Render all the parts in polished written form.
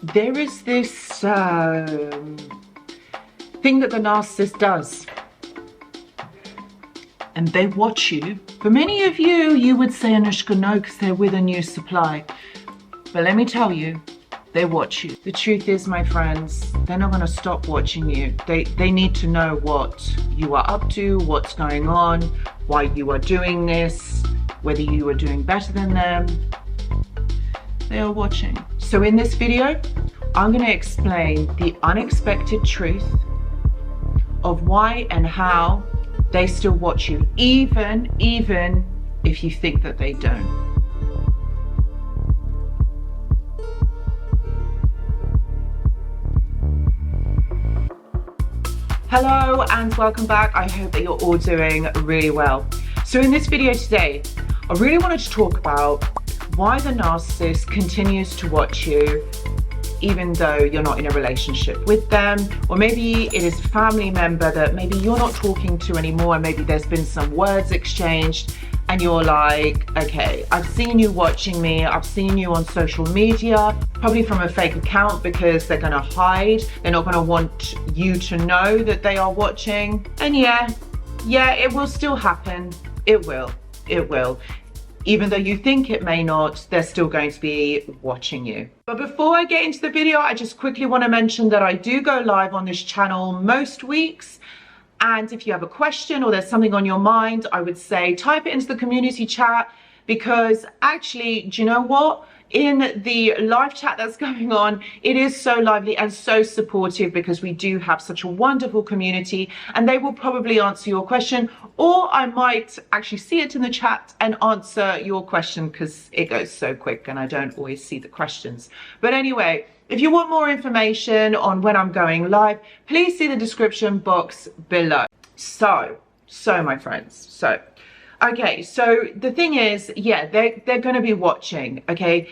there is this thing that the narcissist does, and they watch you. For many of you, you would say, Anushka, no, because they're with a new supply. But let me tell you, they watch you. The truth is, my friends, they're not going to stop watching you. They need to know what you are up to, what's going on, why you are doing this, whether you are doing better than them. They are watching. So in this video, I'm going to explain the unexpected truth of why and how they still watch you, even if you think that they don't. Hello and welcome back. I hope that you're all doing really well. So in this video today, I really wanted to talk about why the narcissist continues to watch you even though you're not in a relationship with them, or maybe it is a family member that maybe you're not talking to anymore, and maybe there's been some words exchanged and you're like, okay, I've seen you watching me, I've seen you on social media, probably from a fake account, because they're gonna hide, they're not gonna want you to know that they are watching. And yeah, it will still happen. It will. Even though you think it may not, they're still going to be watching you. But before I get into the video, I just quickly want to mention that I do go live on this channel most weeks. And if you have a question or there's something on your mind, I would say type it into the community chat, because actually, do you know what? In the live chat that's going on, it is so lively and so supportive, because we do have such a wonderful community, and they will probably answer your question, or I might actually see it in the chat and answer your question, because it goes so quick and I don't always see the questions. But anyway, if you want more information on when I'm going live, please see the description box below. So my friends, okay, so the thing is, yeah, they're going to be watching, okay?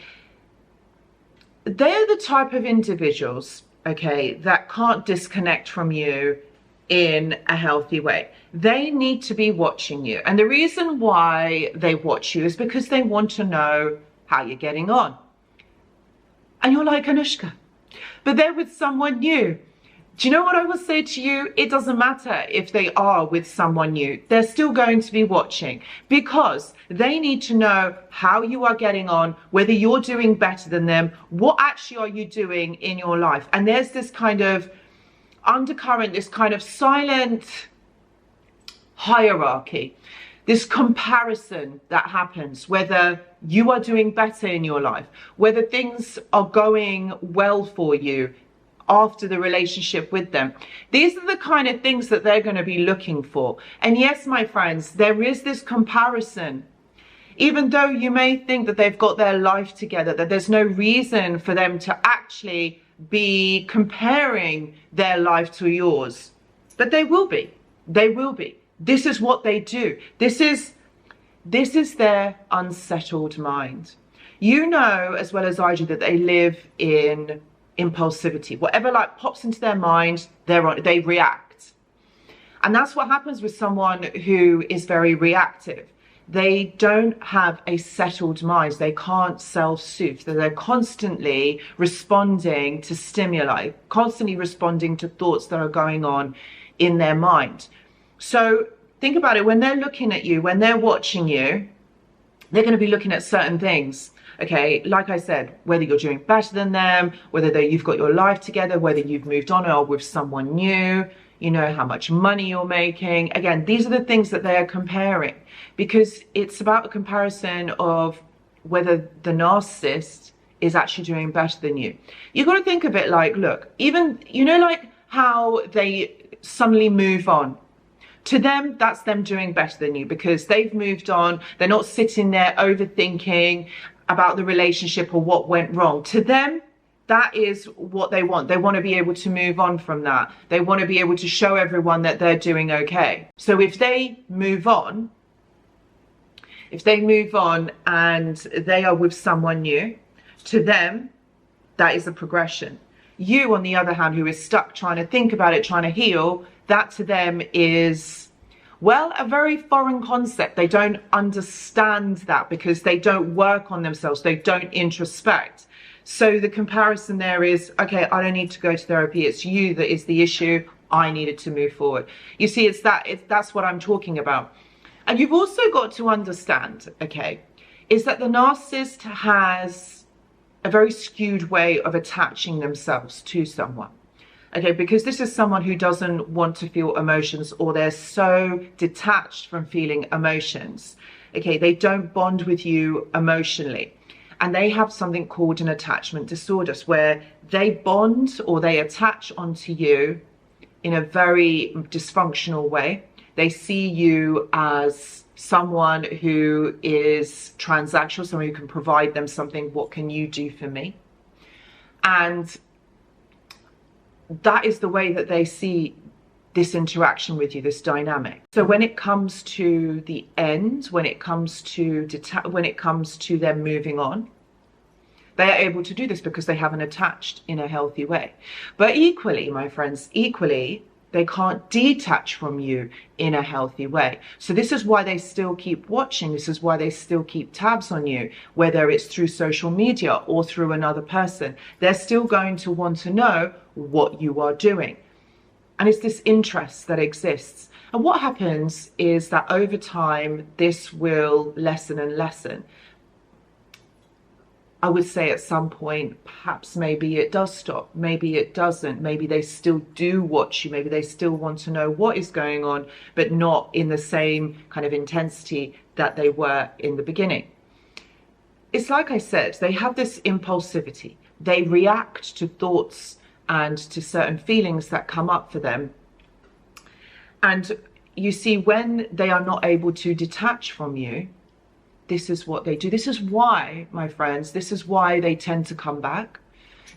They're the type of individuals, okay, that can't disconnect from you in a healthy way. They need to be watching you. And the reason why they watch you is because they want to know how you're getting on. And you're like, Anushka, but they're with someone new. Do you know what I will say to you? It doesn't matter if they are with someone new. They're still going to be watching, because they need to know how you are getting on, whether you're doing better than them, what actually are you doing in your life. And there's this kind of undercurrent, this kind of silent hierarchy, this comparison that happens, whether you are doing better in your life, whether things are going well for you after the relationship with them. These are the kind of things that they're going to be looking for. And yes, my friends, there is this comparison. Even though you may think that they've got their life together, that there's no reason for them to actually be comparing their life to yours. But they will be. They will be. This is what they do. This is their unsettled mind. You know as well as I do that they live in impulsivity. Whatever like pops into their mind, they react. And that's what happens with someone who is very reactive. They don't have a settled mind. They can't self-soothe. They're constantly responding to stimuli, constantly responding to thoughts that are going on in their mind. So think about it. When they're looking at you, when they're watching you, they're going to be looking at certain things. Okay, like I said, whether you're doing better than them, whether you've got your life together, whether you've moved on or with someone new, you know, how much money you're making. Again, these are the things that they are comparing, because it's about a comparison of whether the narcissist is actually doing better than you. You've got to think of it like, look, even, you know, like how they suddenly move on. To them, that's them doing better than you, because they've moved on. They're not sitting there overthinking about the relationship or what went wrong. To them, that is what they want. They want to be able to move on from that. They want to be able to show everyone that they're doing okay. So if they move on and they are with someone new, to them, that is a progression. You, on the other hand, who is stuck trying to think about it, trying to heal, that to them is, well, a very foreign concept. They don't understand that, because they don't work on themselves. They don't introspect. So the comparison there is, okay, I don't need to go to therapy. It's you that is the issue. I needed to move forward. You see, that's what I'm talking about. And you've also got to understand, okay, is that the narcissist has a very skewed way of attaching themselves to someone. Okay, because this is someone who doesn't want to feel emotions, or they're so detached from feeling emotions. Okay, they don't bond with you emotionally. And they have something called an attachment disorder, where they bond or they attach onto you in a very dysfunctional way. They see you as someone who is transactional, someone who can provide them something. What can you do for me? And that is the way that they see this interaction with you, this dynamic. So when it comes to the end, when it comes to them moving on, they are able to do this because they haven't attached in a healthy way. But equally, my friends, equally, they can't detach from you in a healthy way. So this is why they still keep watching. This is why they still keep tabs on you, whether it's through social media or through another person. They're still going to want to know what you are doing. And it's this interest that exists. And what happens is that over time, this will lessen and lessen. I would say at some point, perhaps maybe it does stop, maybe it doesn't, maybe they still do watch you, maybe they still want to know what is going on, but not in the same kind of intensity that they were in the beginning. It's like I said, they have this impulsivity. They react to thoughts and to certain feelings that come up for them. And you see, when they are not able to detach from you, this is what they do. This is why, my friends, this is why they tend to come back.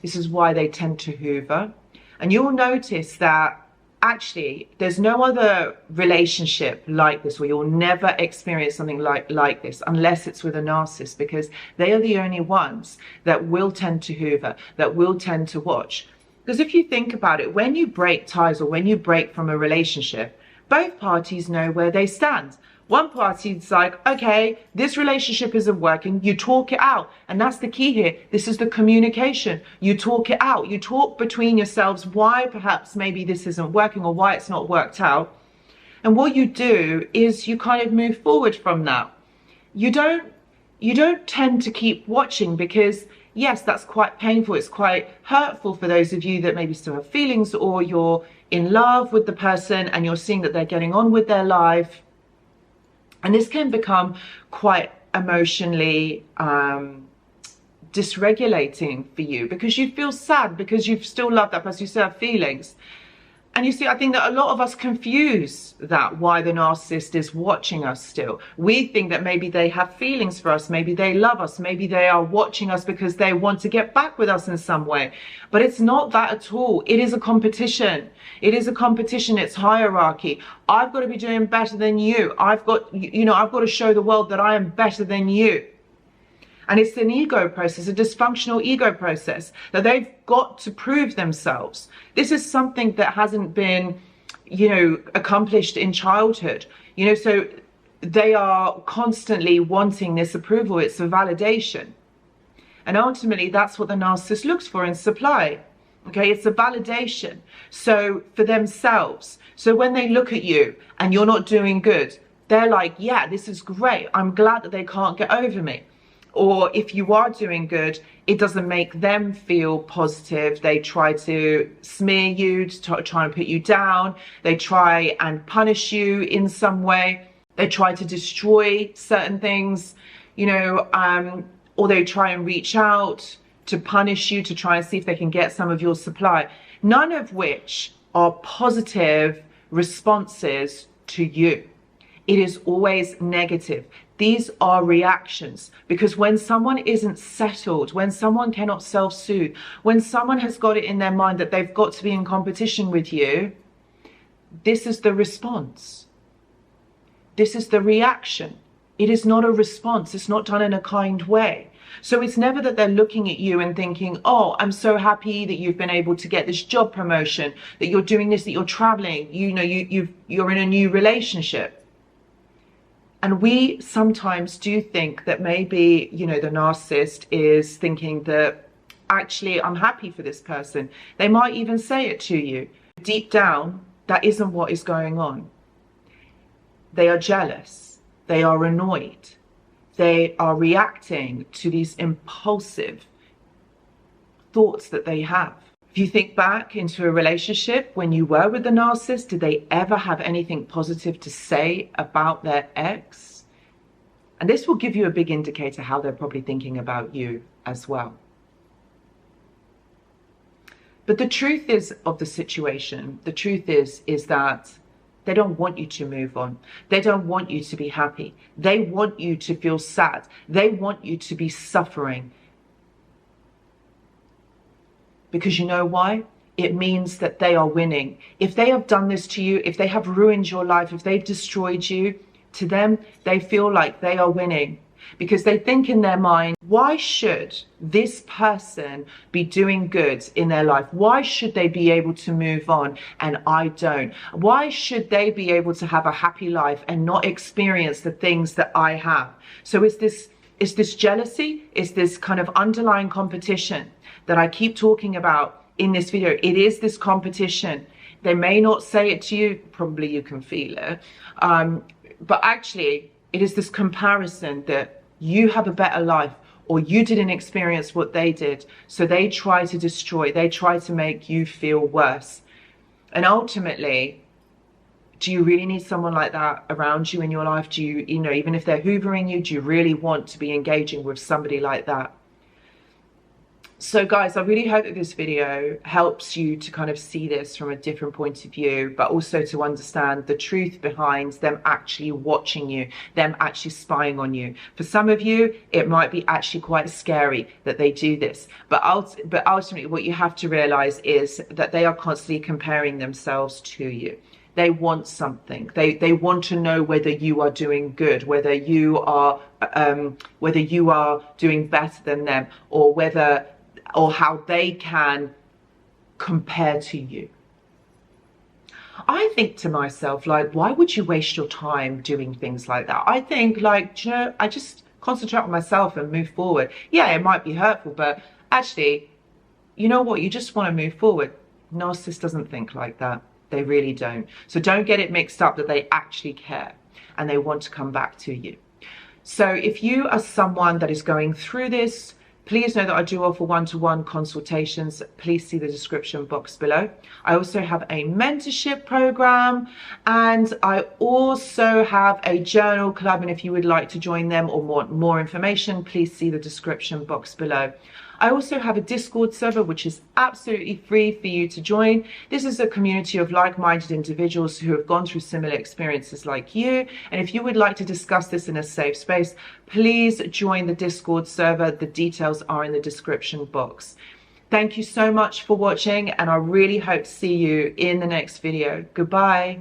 This is why they tend to hoover. And you'll notice that actually there's no other relationship like this, where you'll never experience something like this unless it's with a narcissist, because they are the only ones that will tend to hoover, that will tend to watch. Because if you think about it, when you break ties or when you break from a relationship, both parties know where they stand. One party's like, okay, this relationship isn't working. You talk it out. And that's the key here. This is the communication. You talk it out. You talk between yourselves why perhaps maybe this isn't working or why it's not worked out. And what you do is you kind of move forward from that. You don't tend to keep watching, because yes, that's quite painful. It's quite hurtful for those of you that maybe still have feelings, or you're in love with the person and you're seeing that they're getting on with their life. And this can become quite emotionally dysregulating for you, because you feel sad because you still love that person, you still have feelings. And you see, I think that a lot of us confuse that, why the narcissist is watching us still. We think that maybe they have feelings for us, maybe they love us, maybe they are watching us because they want to get back with us in some way. But it's not that at all. It is a competition. It is a competition. It's hierarchy. I've got to be doing better than you. I've got to show the world that I am better than you. And it's an ego process, a dysfunctional ego process, that they've got to prove themselves. This is something that hasn't been, accomplished in childhood. So they are constantly wanting this approval. It's a validation. And ultimately, that's what the narcissist looks for in supply. Okay, it's a validation. So for themselves. So when they look at you and you're not doing good, they're like, yeah, this is great. I'm glad that they can't get over me. Or if you are doing good, it doesn't make them feel positive. They try to smear you, to try and put you down. They try and punish you in some way. They try to destroy certain things, or they try and reach out to punish you, to try and see if they can get some of your supply. None of which are positive responses to you. It is always negative. These are reactions, because when someone isn't settled, when someone cannot self-soothe, when someone has got it in their mind that they've got to be in competition with you, this is the response. This is the reaction. It is not a response. It's not done in a kind way. So it's never that they're looking at you and thinking, oh, I'm so happy that you've been able to get this job promotion, that you're doing this, that you're traveling, you're in a new relationship. And we sometimes do think that maybe, the narcissist is thinking that, actually, I'm happy for this person. They might even say it to you. Deep down, that isn't what is going on. They are jealous. They are annoyed. They are reacting to these impulsive thoughts that they have. If you think back into a relationship when you were with the narcissist, did they ever have anything positive to say about their ex? And this will give you a big indicator how they're probably thinking about you as well. But the truth is of the situation, the truth is that they don't want you to move on. They don't want you to be happy. They want you to feel sad. They want you to be suffering. Because you know why? It means that they are winning. If they have done this to you, if they have ruined your life, if they've destroyed you, to them, they feel like they are winning. Because they think in their mind, why should this person be doing good in their life? Why should they be able to move on and I don't? Why should they be able to have a happy life and not experience the things that I have? So it's this jealousy, it's this kind of underlying competition that I keep talking about in this video. It is this competition. They may not say it to you, probably you can feel it, but actually it is this comparison that you have a better life or you didn't experience what they did, so they try to destroy, they try to make you feel worse. And ultimately, do you really need someone like that around you in your life? Do you, even if they're hoovering you, do you really want to be engaging with somebody like that? So guys, I really hope that this video helps you to kind of see this from a different point of view, but also to understand the truth behind them actually watching you, them actually spying on you. For some of you, it might be actually quite scary that they do this, but ultimately what you have to realize is that they are constantly comparing themselves to you. They want something. They want to know whether you are doing good, whether you are doing better than them, or how they can compare to you. I think to myself, like, why would you waste your time doing things like that? I think, like, I just concentrate on myself and move forward. Yeah, it might be hurtful, but actually, you know what? You just want to move forward. Narcissist doesn't think like that. They really don't. So don't get it mixed up that they actually care and they want to come back to you. So if you are someone that is going through this, please know that I do offer one-to-one consultations. Please see the description box below. I also have a mentorship program, and I also have a journal club. And if you would like to join them or want more information, please see the description box below. I also have a Discord server, which is absolutely free for you to join. This is a community of like-minded individuals who have gone through similar experiences like you. And if you would like to discuss this in a safe space, please join the Discord server. The details are in the description box. Thank you so much for watching, and I really hope to see you in the next video. Goodbye.